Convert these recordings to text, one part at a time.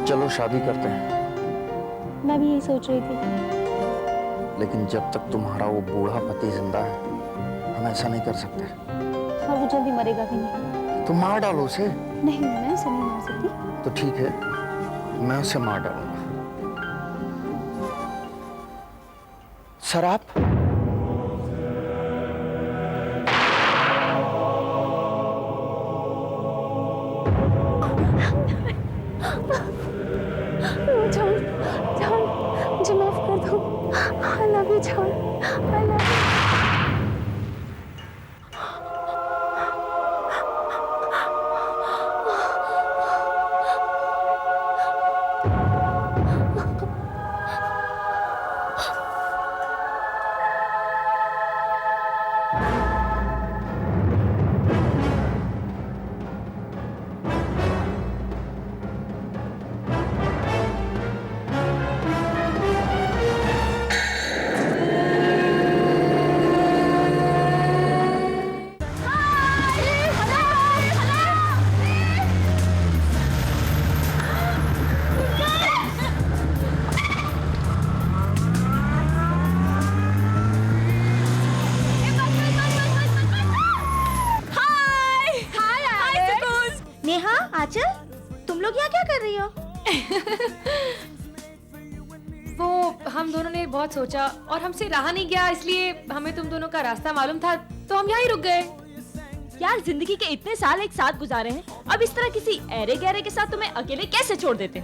चलो शादी करते हैं। मैं भी यही सोच रही थी। लेकिन जब तक तुम्हारा वो बूढ़ा पति जिंदा है हम ऐसा नहीं कर सकते। और वो जल्दी मरेगा भी नहीं। तो मार डालो उसे। नहीं, मैं उसे नहीं मार सकती। तो ठीक है, मैं उसे मार डालूंगा। शराब? जान, जान, मुझे माफ कर दो। I love you, जान। I love you। नेहा, आंचल, तुम लोग यहाँ क्या कर रही हो? वो हम दोनों ने बहुत सोचा और हमसे रहा नहीं गया, इसलिए हमें तुम दोनों का रास्ता मालूम था तो हम यहाँ ही रुक गए। यार, जिंदगी के इतने साल एक साथ गुजारे हैं, अब इस तरह किसी ऐरे गहरे के साथ तुम्हें अकेले कैसे छोड़ देते?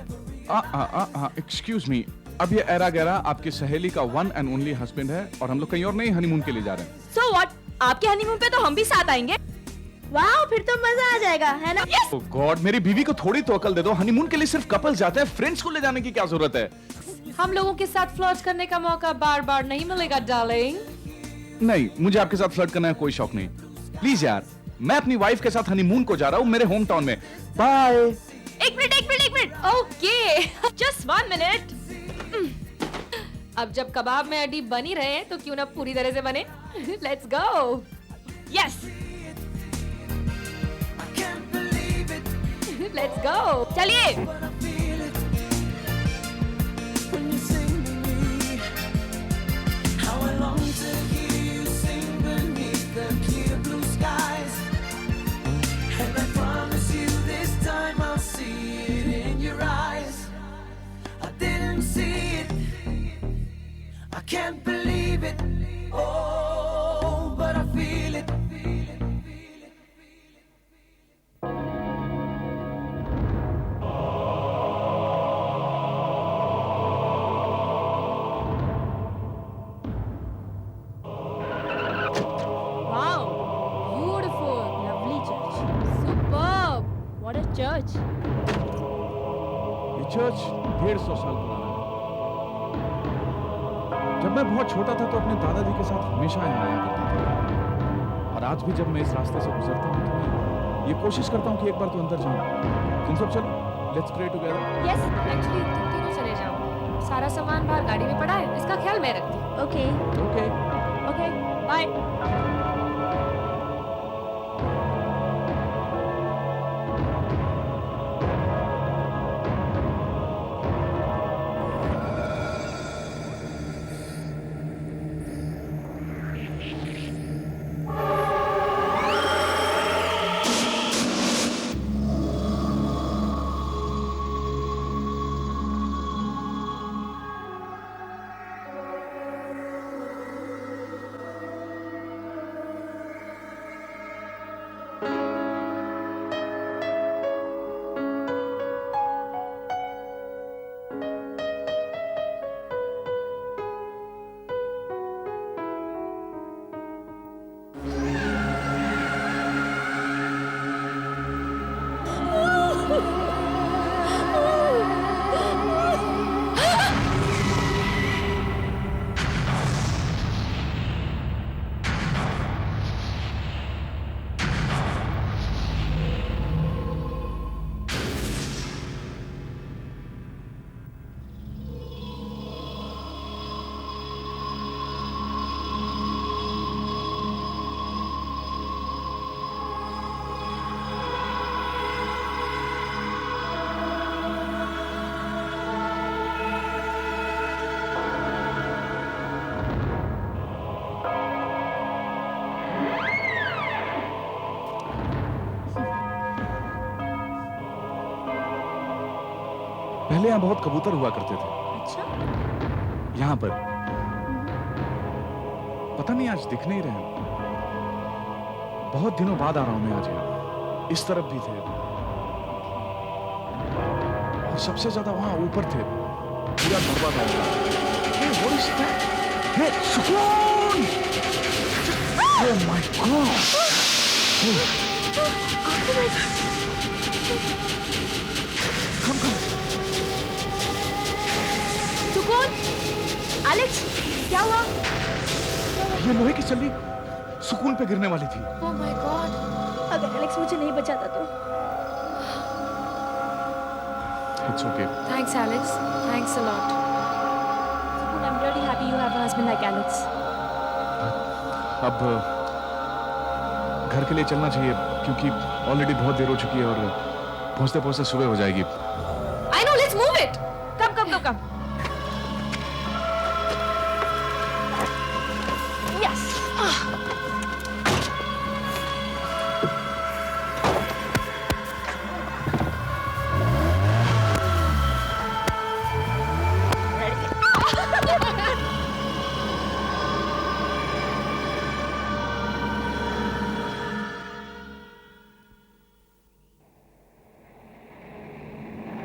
एक्सक्यूज मी, अब ये ऐरा गहरा आपकी सहेली का वन एंड ओनली हस्बैंड है और हम लोग कहीं और नहीं हनीमून के लिए जा रहे हैं। So what? आपके हनीमून पे तो हम भी साथ आएंगे। वाह, फिर तो मजा आ जाएगा, है ना? Oh God, मेरी बीवी को थोड़ी तो अकल दे दो। हनीमून के लिए सिर्फ कपल जाते हैं, फ्रेंड्स को ले जाने की क्या जरूरत है? हम लोगों के साथ फ्लर्ट करने का मौका बार बार नहीं मिलेगा डार्लिंग। नहीं, मुझे आपके साथ फ्लर्ट करने का कोई शौक नहीं। प्लीज यार, मैं अपनी वाइफ के साथ हनीमून को जा रहा हूँ मेरे होम टाउन में। बाय। एक मिनट। ओके। Just 1 minute. अब जब कबाब में अड्डी बनी रहे तो क्यों ना पूरी तरह से बने। Let's go. Yes. Let's go. चलिए। Can't believe it, oh, but I feel it. Wow, beautiful. lovely church. Superb. What a church. ये चर्च 150 साल पुराना है। जब मैं बहुत छोटा था तो अपने दादाजी के साथ हमेशा यहाँ आया करता था। और आज भी जब मैं इस रास्ते से गुजरता हूँ तो मैं ये कोशिश करता हूँ कि एक बार तो अंदर जाऊँ। तुम सब चलो, let's pray together. Yes. Actually तुम तीनों चले जाओ, सारा सामान बाहर गाड़ी में पड़ा है, इसका ख्याल मैं रखती हूँ। Okay. ओके। Okay. Bye. पहले यहाँ बहुत कबूतर हुआ करते थे, अच्छा, यहाँ पर। पता नहीं आज दिख नहीं रहे। बहुत दिनों बाद आ रहा हूं मैं आज यहाँ। इस तरफ भी थे और सबसे ज्यादा वहां ऊपर थे, पूरा धब्बा था उनका। Hey, what is that? Hey, सुकून! Oh my God! Come. सुकून, एलेक्स, क्या हुआ? ये लोहे की छल्ली सुकून पे गिरने वाली थी। Oh my God! अगर एलेक्स मुझे नहीं बचाता तो? It's okay. Thanks, Alex. Thanks a lot. सुकून, I'm really happy you have a husband like Alex. अब घर के लिए चलना चाहिए क्योंकि ऑलरेडी बहुत देर हो चुकी है और पहुंचते पहुंचते सुबह हो जाएगी। I know. Let's move it. Come. Yes.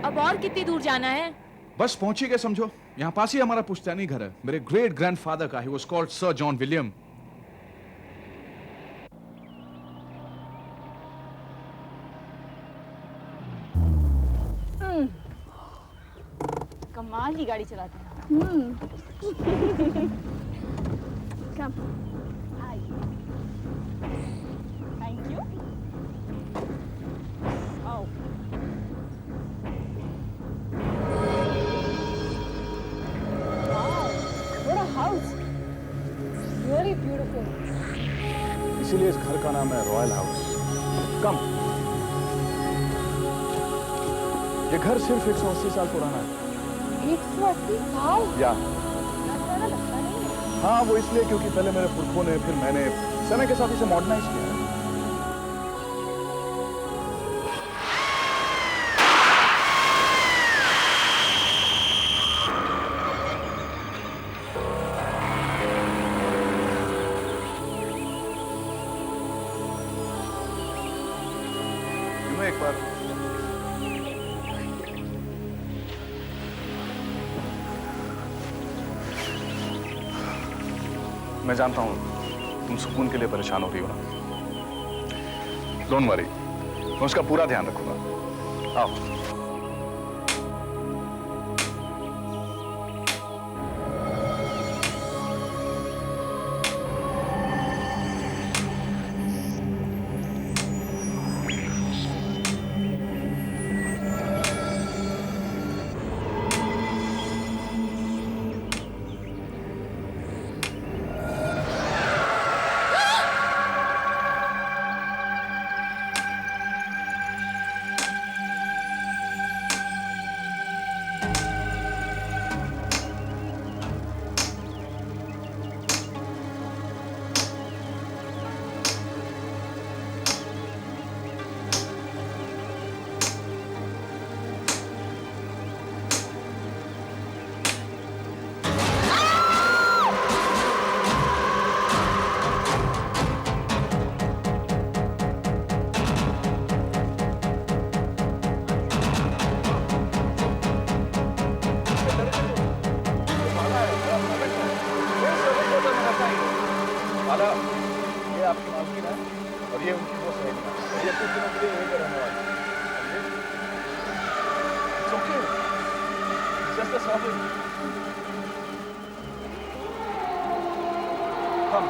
अब और कितनी दूर जाना है? बस पहुंच ही गए समझो। यहाँ पास ही हमारा पुश्तैनी घर है, मेरे ग्रेट ग्रैंडफादर का। He was called sir John William. कमाल की गाड़ी चलाते हैं। Come. Hi. Thank you. Oh. Wow. What a house. Really beautiful. इसीलिए इस घर का नाम है रॉयल हाउस। कम। ये घर सिर्फ 180 साल पुराना है। 180 साल? या ज़्यादा लगता नहीं है। हाँ, वो इसलिए क्योंकि पहले मेरे पुरखों ने, फिर मैंने समय के साथ इसे मॉडर्नाइज किया है। एक बार मैं जानता हूं तुम सुकून के लिए परेशान हो रही हो ना। डोंट वरी, मैं उसका पूरा ध्यान रखूंगा। आओ। ये आपकी मालकिन है और ये उनकी वो सहेली है। ये कुछ दिनों के लिए यहीं पर रहने वाली है। It's okay. It's just a survey. Come.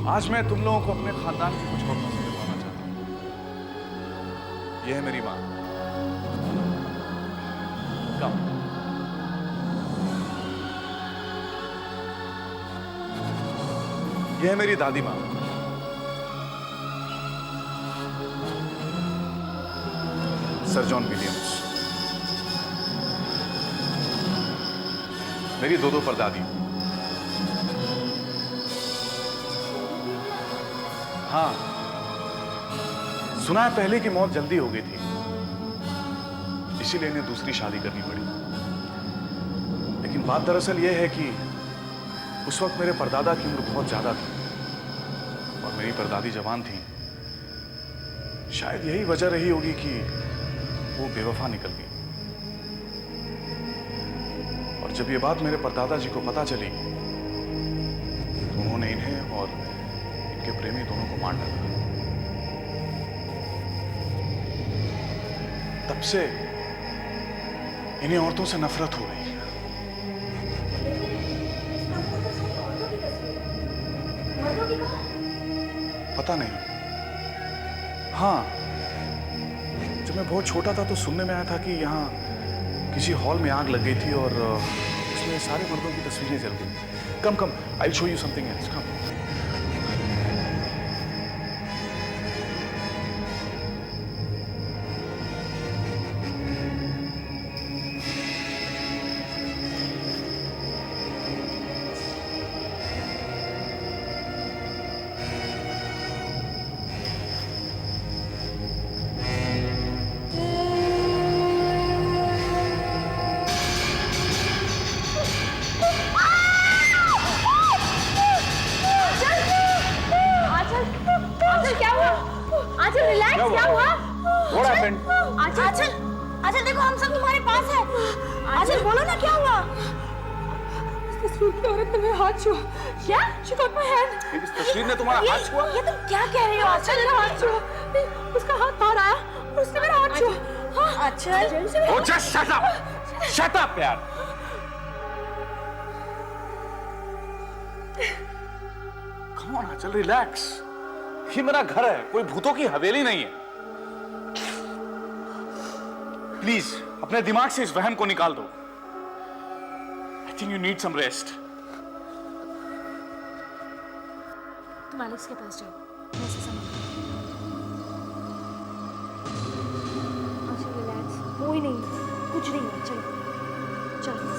आज मैं तुम लोगों को अपने खानदान की कुछ औरतों से मिलवाना चाहता हूँ। यह है मेरी माँ। कम। यह है मेरी दादी माँ। Sir John Williams. मेरी दो परदादी। हाँ, सुना है पहले की मौत जल्दी हो गई थी, इसीलिए इन्हें दूसरी शादी करनी पड़ी। लेकिन बात दरअसल यह है कि उस वक्त मेरे परदादा की उम्र बहुत ज्यादा थी और मेरी परदादी जवान थी। शायद यही वजह रही होगी कि वो बेवफा निकल गई। और जब ये बात मेरे परदादा जी को पता चली तो उन्होंने इन्हें और इनके प्रेमी दोनों को मार डाला। तब से इन्हें औरतों से नफरत हो गई। पता नहीं। हाँ, जब मैं बहुत छोटा था तो सुनने में आया था कि यहाँ किसी हॉल में आग लग गई थी और उसमें सारे मर्दों की तस्वीरें जल गई। Come come, I show you something else. Come. Aanchal relax, क्या हुआ? What happened? आंचल, आंचल देखो हम सब तुम्हारे पास है। आंचल बोलो ना क्या हुआ? इस तस्वीर की औरत ने मेरा हाथ छुआ। क्या? She got my hand. इस तस्वीर ने तुम्हारा हाथ छुआ? ये तुम क्या कह रही हो? आंचल मेरा हाथ छुआ। नहीं, उसका हाथ बाहर आया और उसने मेरा हाथ छुआ। हाँ, आंचल। Oh, just shut up! Shut up, यार! Come on, Aanchal, relax. ये मेरा घर है, कोई भूतों की हवेली नहीं है। प्लीज अपने दिमाग से इस वहम को निकाल दो। I think you need some rest. तुम एलेक्स के पास जाओ, मैं उसे संभालूंगी। आंचल रिलैक्स, कोई नहीं, कुछ नहीं है, चलो चलो चलो।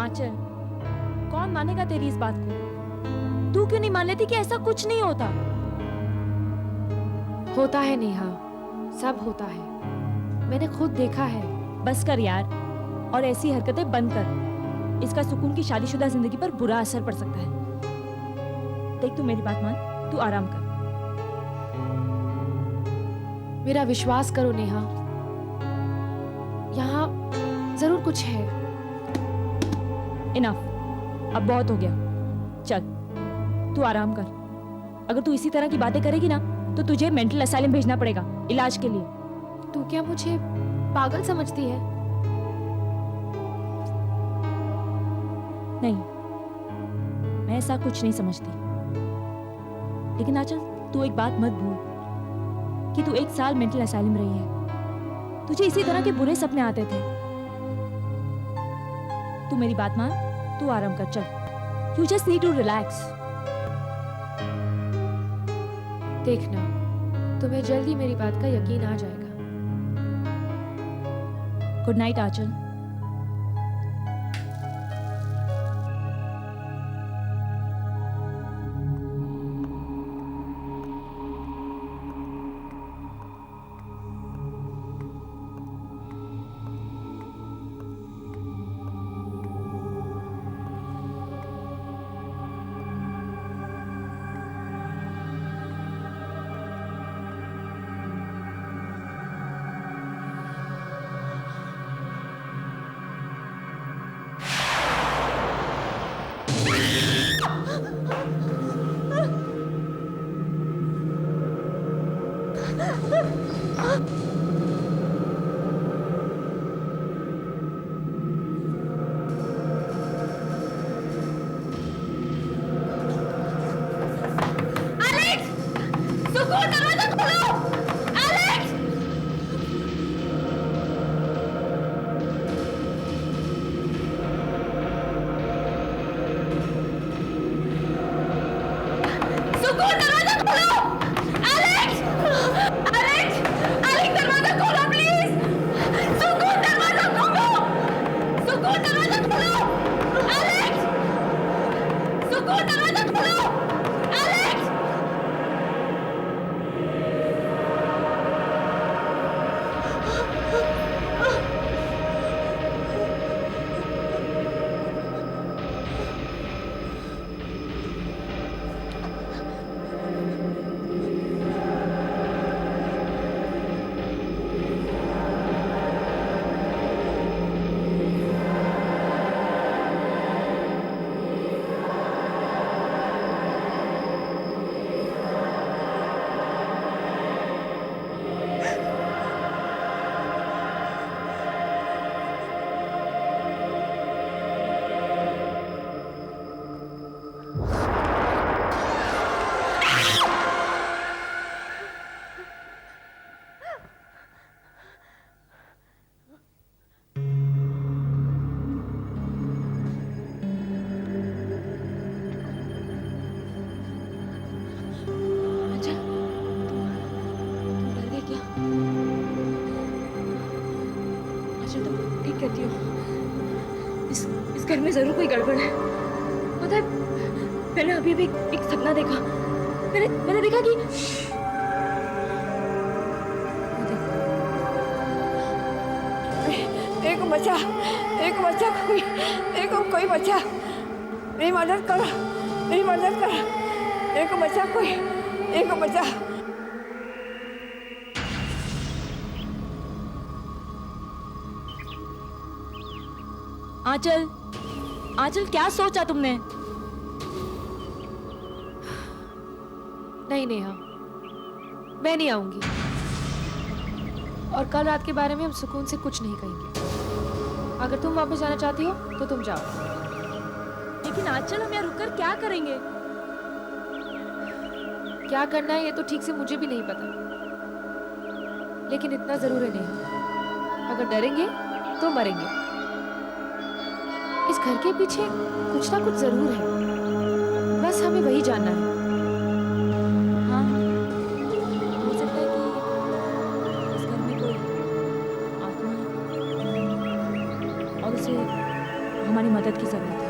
आंचल, कौन मानेगा तेरी इस बात को? तू क्यों नहीं मान लेती कि ऐसा कुछ नहीं होता? होता है नेहा, सब होता है, मैंने खुद देखा है। बस कर यार, और ऐसी हरकतें बंद कर। इसका सुकून की शादीशुदा जिंदगी पर बुरा असर पड़ सकता है। देख, तू मेरी बात मान, तू आराम कर। मेरा विश्वास करो नेहा, यहाँ जरूर कुछ है। इनफ, अब बहुत हो गया। चल, तू आराम कर। अगर तू इसी तरह की बातें करेगी ना तो तुझे मेंटल असाइलम भेजना पड़ेगा इलाज के लिए। तू क्या मुझे पागल समझती है? नहीं, मैं ऐसा कुछ नहीं समझती। लेकिन आंचल, तू एक बात मत भूल कि तू 1 साल मेंटल असाइलम रही है। तुझे इसी तरह के बुरे सपने आते थे। तू मेरी बात मान, तू आराम कर। चल, you just need to relax. देखना, तुम्हें जल्दी मेरी बात का यकीन आ जाएगा। Good night Aanchal. हो? इस घर में जरूर कोई गड़बड़ है। पता है, मैंने अभी एक सपना देखा। मैंने देखा कि एक बच्चा कोई बच्चा, मेरी मदद करो, एक बच्चा। आंचल क्या सोचा तुमने? नहीं नेहा, मैं नहीं आऊंगी। और कल रात के बारे में हम सुकून से कुछ नहीं कहेंगे। अगर तुम वापस जाना चाहती हो तो तुम जाओ। लेकिन आंचल, हम यहाँ रुककर क्या करेंगे? क्या करना है ये तो ठीक से मुझे भी नहीं पता, लेकिन इतना जरूर है नेहा, अगर डरेंगे तो मरेंगे। इस घर के पीछे कुछ ना कुछ जरूर है, बस हमें वही जानना है। हाँ, हो सकता है कि इस घर में कोई आत्मा है और उसे हमारी मदद की जरूरत है।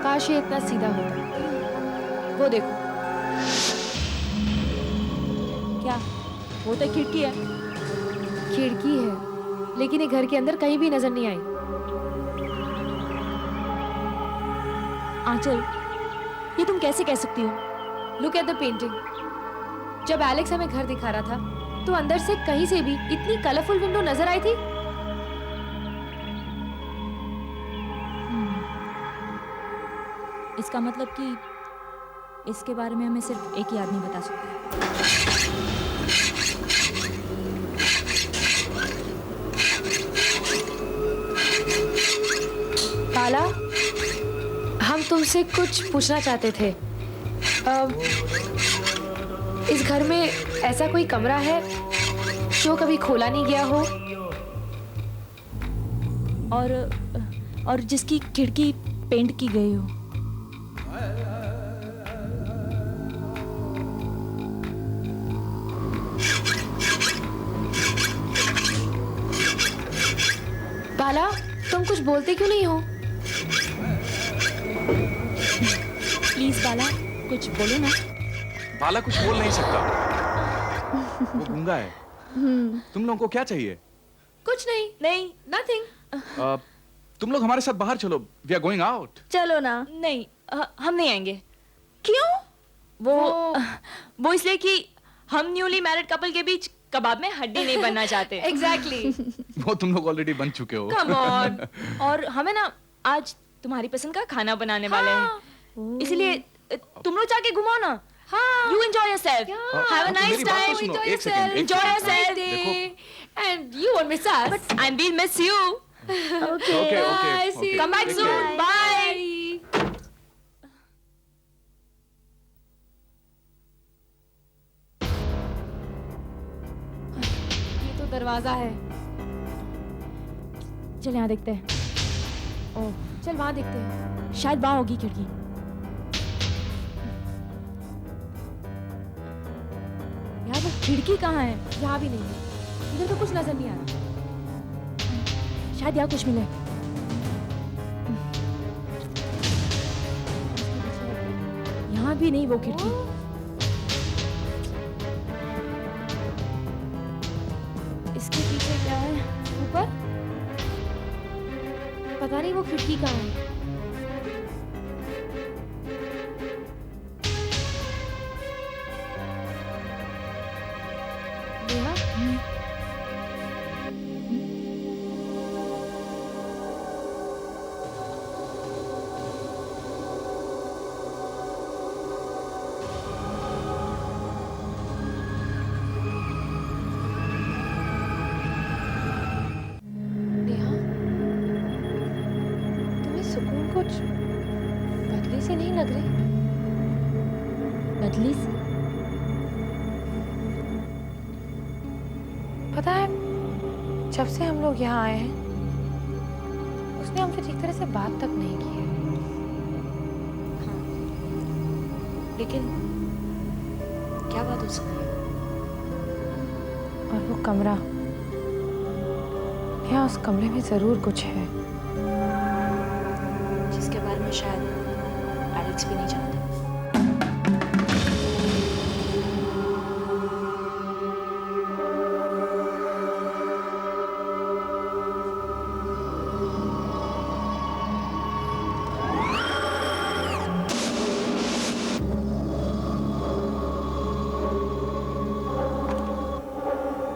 काश ये इतना सीधा होता। वो देखो। क्या वो तो खिड़की है? खिड़की है, लेकिन ये घर के अंदर कहीं भी नजर नहीं आई। आंचल, ये तुम कैसे कह सकती हो? Look at the painting. जब एलेक्स हमें घर दिखा रहा था तो अंदर से कहीं से भी इतनी कलरफुल विंडो नजर आई थी। इसका मतलब कि इसके बारे में हमें सिर्फ एक ही आदमी बता सकता है। पाला, हम तुमसे कुछ पूछना चाहते थे। इस घर में ऐसा कोई कमरा है जो कभी खोला नहीं गया हो? और जिसकी खिड़की पेंट की गई हो? पाला, तुम कुछ बोलते क्यों नहीं हो? प्लीज बाला, कुछ बोलो ना। बाला कुछ बोल नहीं सकता, वो गूंगा है। तुम लोगों को क्या चाहिए? कुछ नहीं, नथिंग। तुम लोग हमारे साथ बाहर चलो, वी आर गोइंग आउट। चलो ना। नहीं, हम नहीं आएंगे। क्यों? वो इसलिए कि हम न्यूली मैरिड कपल के बीच कबाब में हड्डी नहीं बनना चाहते। एग्जैक्टली। वो तुम लोग ऑलरेडी बन चुके हो। Come on. और हमें ना आज तुम्हारी पसंद का खाना बनाने वाले हैं, इसलिए तुम लोग जाके घुमाओ ना। हाँ। You enjoy yourself. Have a nice मेरी बात तो time. सुनो, एक सेकंड, एक Enjoy second. yourself. And you won't miss us. But I will miss you. Okay, Bye, see you. Come back Take soon. care. Bye. ये तो दरवाजा है। चल यहाँ देखते हैं। ओह, चल वहां देखते हैं। शायद वहां होगी खिड़की। यार वो खिड़की कहाँ है? यहाँ भी नहीं है, इधर तो कुछ नजर नहीं आ रहा। शायद यहाँ कुछ मिले। यहाँ भी नहीं वो खिड़की। इसके पीछे क्या है? ऊपर पता नहीं वो खिड़की कहाँ है। नेहा, नेहा, तुम्हें सुकून कुछ बदली से नहीं लग रही? बदली सी? पता है, जब से हम लोग यहाँ आए हैं उसने हमसे ठीक तरह से बात तक नहीं की है। लेकिन क्या बात हो सकती है? और वो कमरा यहाँ उस कमरे में जरूर कुछ है जिसके बारे में शायद एलेक्स भी नहीं जानता।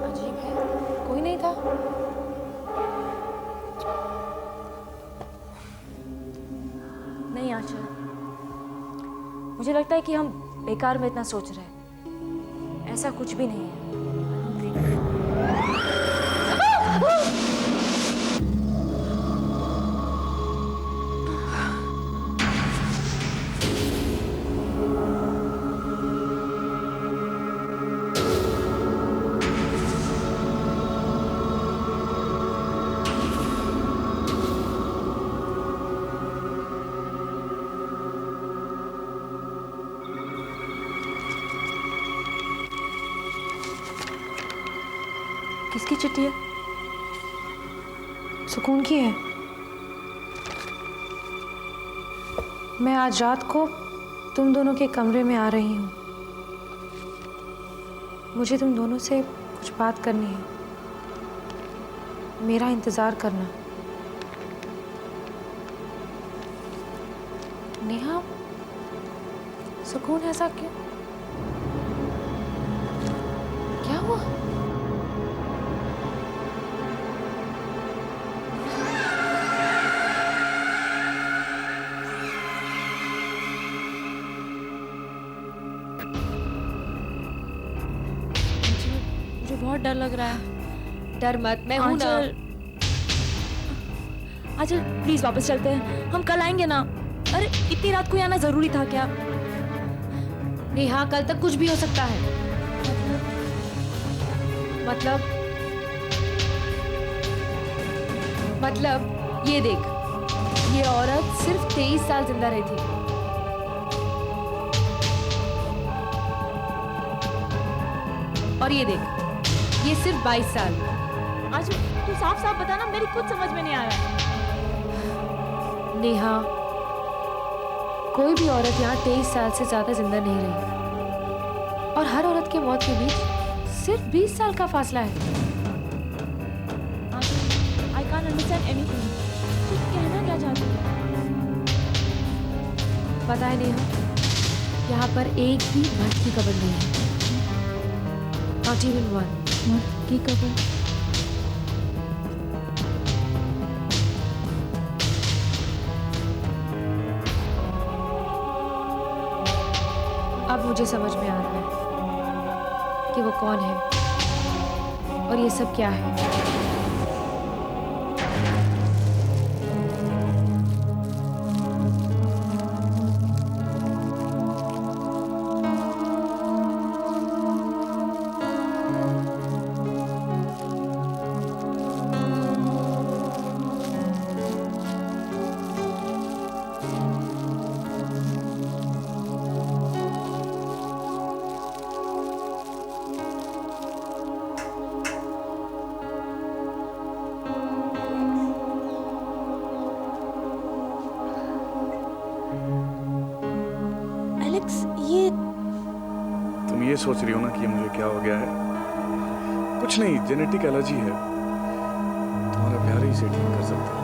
अजीब है, कोई नहीं था। नहीं आंचल, मुझे लगता है कि हम बेकार में इतना सोच रहे हैं। ऐसा कुछ भी नहीं है। किसकी चिट्ठी है? सुकून की है। मैं आज रात को तुम दोनों के कमरे में आ रही हूँ। मुझे तुम दोनों से कुछ बात करनी है। मेरा इंतजार करना। नेहा, सुकून ऐसा क्यों? क्या हुआ? मुझे बहुत डर लग रहा है। डर मत, मैं हूं ना। आंचल प्लीज वापस चलते हैं, हम कल आएंगे ना। अरे इतनी रात को आना जरूरी था क्या? नेहा, कल तक कुछ भी हो सकता है। मतलब ये देख, ये औरत सिर्फ 23 साल जिंदा रही थी। और ये देख, ये सिर्फ 22 साल। आंचल तू साफ साफ बताना, मेरी कुछ समझ में नहीं आ रहा है। नेहा, कोई भी औरत यहाँ 23 साल से ज्यादा जिंदा नहीं रही। और हर औरत के मौत के बीच सिर्फ 20 साल का फासला है। I can't understand anything. तू कहना क्या चाहती है? पता है नेहा, यहाँ पर एक भी मर्द की कब्र नहीं है। Not even one. मर्द की कब्र? अब मुझे समझ में आ रहा है कि वो कौन है और ये सब क्या है। एलेक्स, ये तुम ये सोच रही हो ना कि ये मुझे क्या हो गया है? कुछ नहीं, जेनेटिक एलर्जी है। तुम्हारा प्यार ही इसे ठीक कर सकता है।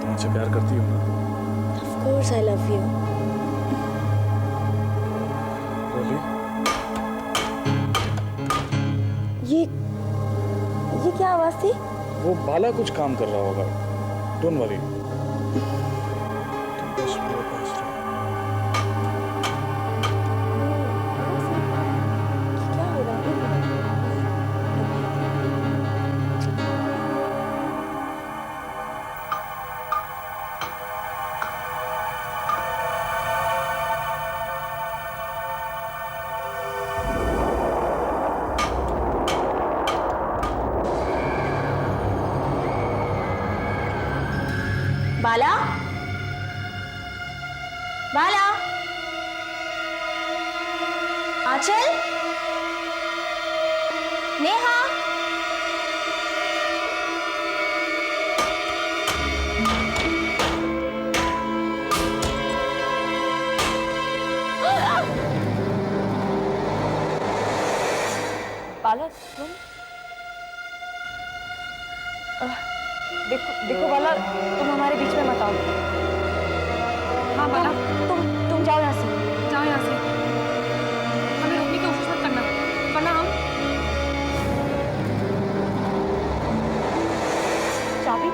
तुम मुझसे प्यार करती हो ना? Of course I love you. Really? ये क्या आवाज थी? वो बाला कुछ काम कर रहा होगा। Don't worry. तुम बस मेरे पास रहो। क्या हो रहा है? बाला, बाला, आंचल, नेहा, देखो बाला, तुम हमारे बीच में मत आओ। हाँ बाला, तुम जाओ यहाँ से। जाओ यहाँ से। हमें रोकने की कोशिश मत करना, वरना हम चाबी?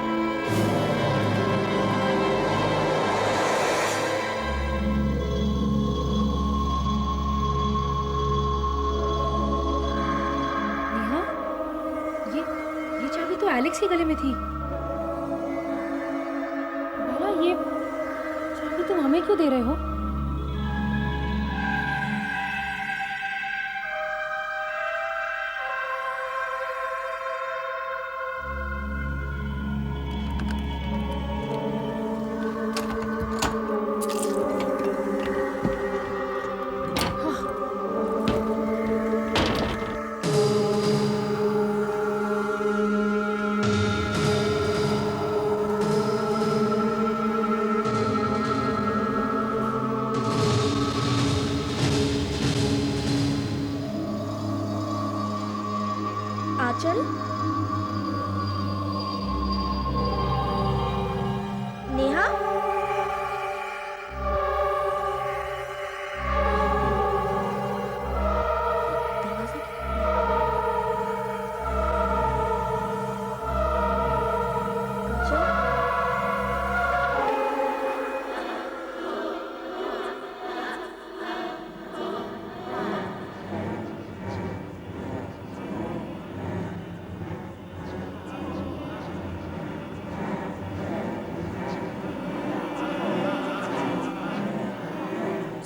नेहा, ये चाबी तो एलेक्स के गले में थी। बाला, ये चाबी तुम हमें क्यों दे रहे हो? आंचल, नेहा,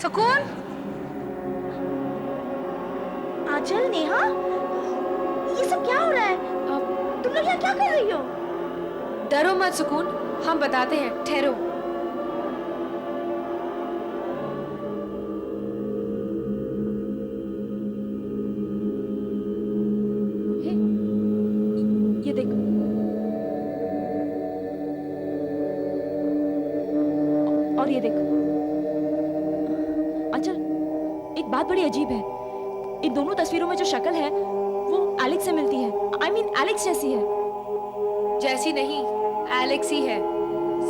सुकून, आंचल, नेहा, ये सब क्या हो रहा है? तुम लोग यहाँ क्या कर रही हो? डरो मत सुकून, हम बताते हैं, ठहरो। हे, ये देख। और ये देख। अंचल, एक बात बड़ी अजीब है। इन दोनों तस्वीरों में जो शक्ल है वो एलेक्स से मिलती है। I mean, एलेक्स जैसी है। जैसी नहीं, एलेक्स ही है,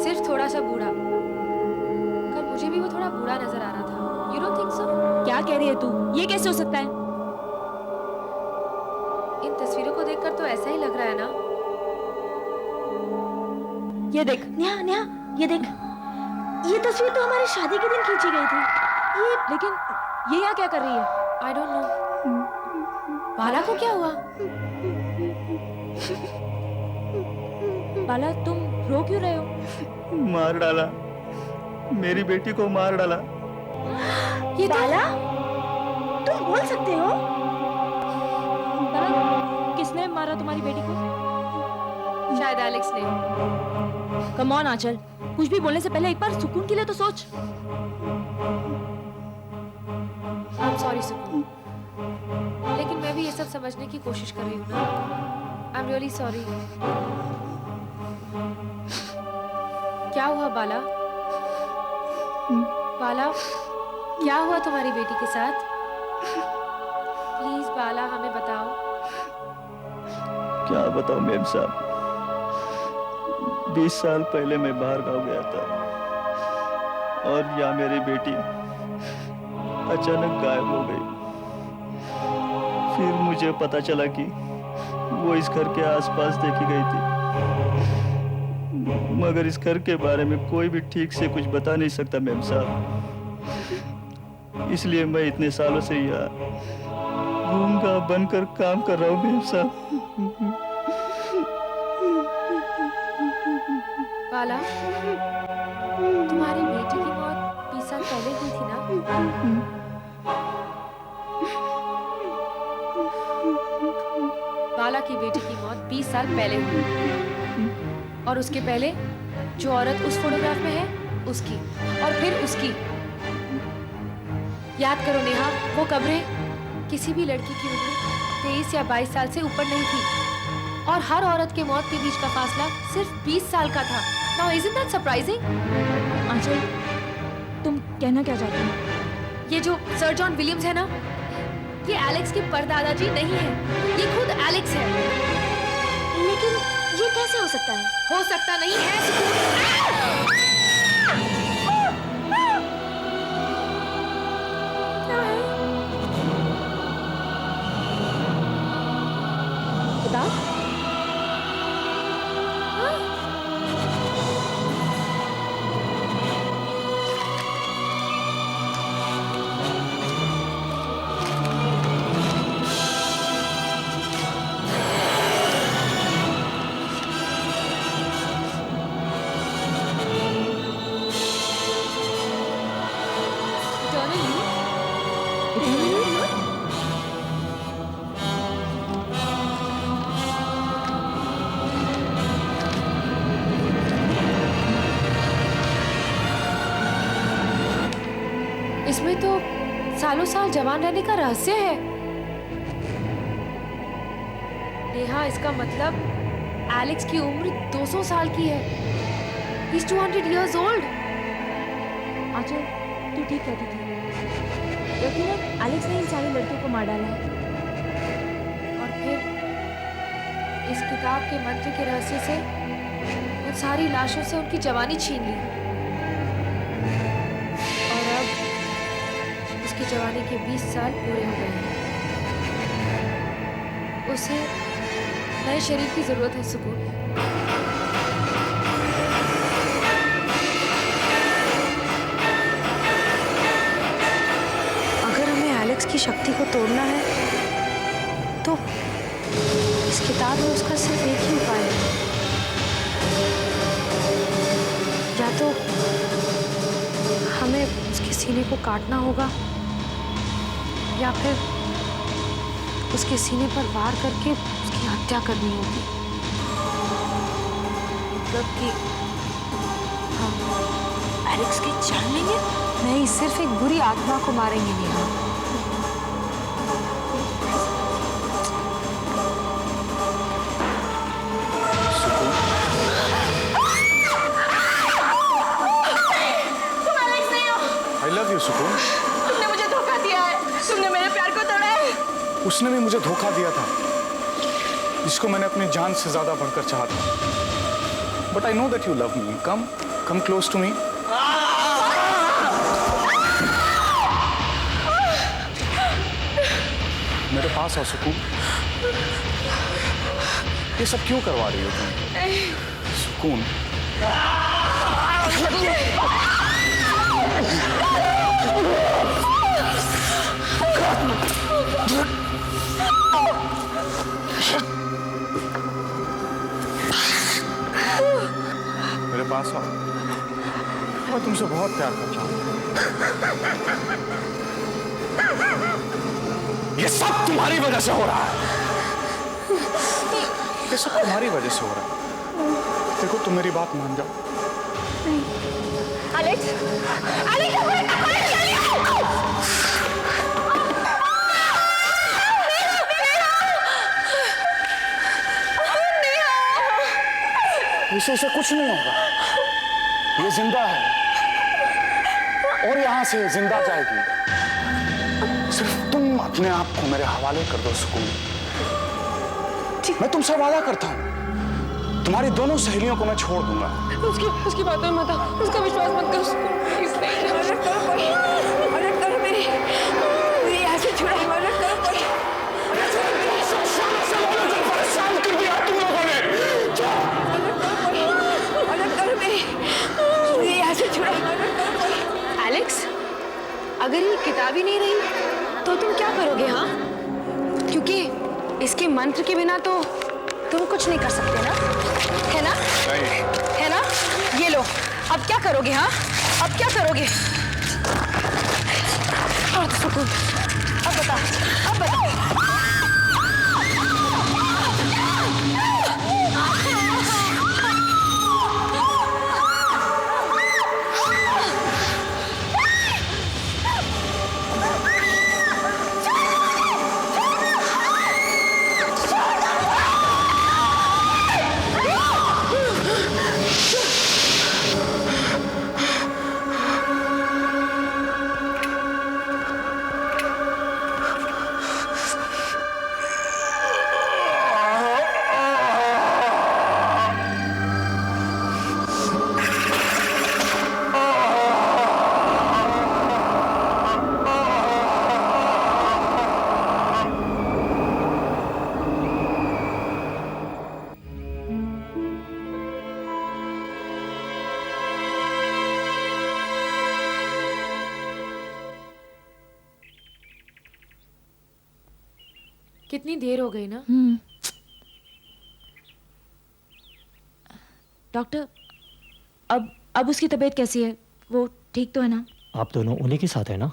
सिर्फ थोड़ा सा बूढ़ा। कल मुझे भी वो थोड़ा बूढ़ा नजर आ रहा था। You don't think so? क्या कह रही है तू? ये कैसे हो सकता है? इन तस्वीरों को देखकर तो ऐसा ही लग रहा है ना। ये देख। नेहा, नेहा, ये देख। ये तस्वीर तो हमारी शादी के दिन खींची गई थी। लेकिन ये यहाँ क्या कर रही है? I don't know. बाला को क्या हुआ? बाला, तुम रो क्यों रहे हो? मार डाला, मेरी बेटी को मार डाला। ये तो बाला, तुम बोल सकते हो? बाला, किसने मारा तुम्हारी बेटी को? शायद एलेक्स ने। कम ऑन आंचल, कुछ भी बोलने से पहले एक बार सुकून के लिए तो सोच। I'm sorry सुकून, लेकिन मैं भी ये सब समझने की कोशिश कर रही हूँ ना। I'm really sorry. क्या हुआ बाला? बाला, क्या हुआ तुम्हारी बेटी के साथ? प्लीज बाला, हमें बताओ। क्या बताऊं मेम साहब, 20 साल पहले मैं बाहर गांव गया था और यहाँ मेरी बेटी अचानक गायब हो गई। फिर मुझे पता चला कि वो इस घर के आसपास देखी गई थी, मगर इस घर के बारे में कोई भी ठीक से कुछ बता नहीं सकता मेम साहब। इसलिए मैं इतने सालों से यहाँ गूंगा बनकर काम कर रहा हूँ मेम साहब। बाला, तुम्हारी बेटी की मौत 20 साल पहले हुई थी ना? बाला की बेटी की मौत 20 साल पहले हुई, और उसके पहले जो औरत उस फोटोग्राफ में है उसकी, और फिर उसकी। याद करो नेहा, वो कब्रें किसी भी लड़की की उम्र 23 या 22 साल से ऊपर नहीं थी, और हर औरत के मौत के बीच का फासला सिर्फ 20 साल का था। Now isn't that surprising? आंचल, तुम कहना क्या चाहती हो? ये जो सर जॉन विलियम्स है ना, ये एलेक्स के परदादाजी नहीं है, ये खुद एलेक्स है। ये कैसे हो सकता है? हो सकता नहीं है सुकून। क्या है? किताब? इसमें तो सालों साल जवान रहने का रहस्य है। नेहा, इसका मतलब एलेक्स की उम्र 200 साल की है। He's 200 years old. आंचल, तू ठीक कहती थी। यकीनन एलेक्स ने इन सारे लड़कियों को मार डाला है। और फिर इस किताब के मंत्र के रहस्य से उन सारी लाशों से उनकी जवानी छीन ली। और अब उसकी जवानी के 20 साल पूरे हो गए हैं। उसे नए शरीर की जरूरत है सुकून। अगर हमें एलेक्स की शक्ति को तोड़ना है तो इस किताब में उसका सिर्फ एक ही उपाय है। या तो हमें उसके सीने को काटना होगा या फिर उसके सीने पर वार करके उसकी हत्या करनी होगी। मतलब कि हम एलेक्स की जान लेंगे? नहीं, सिर्फ एक बुरी आत्मा को मारेंगे नेहा। तुम एलेक्स नहीं हो। आई लव यू सुकून। तुमने मुझे धोखा दिया है। तुमने मेरे प्यार को तोड़ा है। उसने भी मुझे धोखा दिया था, जिसको मैंने अपनी जान से ज्यादा बढ़कर चाहा था। But I know that you love me. Come close to me. मेरे पास आओ सुकून। ये सब क्यों करवा रही हो तुम सुकून? मेरे पास आओ। मैं तुमसे बहुत प्यार करता हूँ। ये सब तुम्हारी वजह से हो रहा है। ये सब तुम्हारी वजह से हो रहा है। देखो, तुम मेरी बात मान जाओ। एलेक्स, इसे कुछ नहीं होगा। ये जिंदा है और यहां से जिंदा जाएगी। सिर्फ तुम अपने आप को मेरे हवाले कर दो सुकून। मैं तुमसे वादा करता हूं, तुम्हारी दोनों सहेलियों को मैं छोड़ दूंगा। उसकी बातों में मत आओ। उसका विश्वास मत करो। प्लीज नहीं। मदद करो मेरी। मुझे यहाँ से छुड़ाओ। मदद करो। परेशान कर दिया तुम लोगों ने। मदद करो मेरी। मुझे यहाँ से छुड़ाओ। एलेक्स, अगर ये किताब ही नहीं रही तो तुम क्या करोगे? हाँ, क्योंकि इसके मंत्र के बिना तो तुम कुछ नहीं कर सकते ना, है ना? नहीं। है ना? ये लो, अब क्या करोगे? हाँ, अब क्या करोगे? और सुकून, अब बता, अब बता। कितनी देर हो गई ना। डॉक्टर, अब उसकी तबीयत कैसी है? वो ठीक तो है ना? आप दोनों उन्हीं के साथ है ना?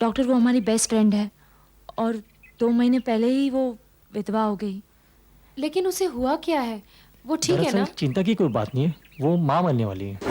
डॉक्टर, वो हमारी बेस्ट फ्रेंड है और 2 महीने पहले ही वो विधवा हो गई। लेकिन उसे हुआ क्या है? वो ठीक है दरअसल ना? चिंता की कोई बात नहीं है, वो माँ बनने वाली है।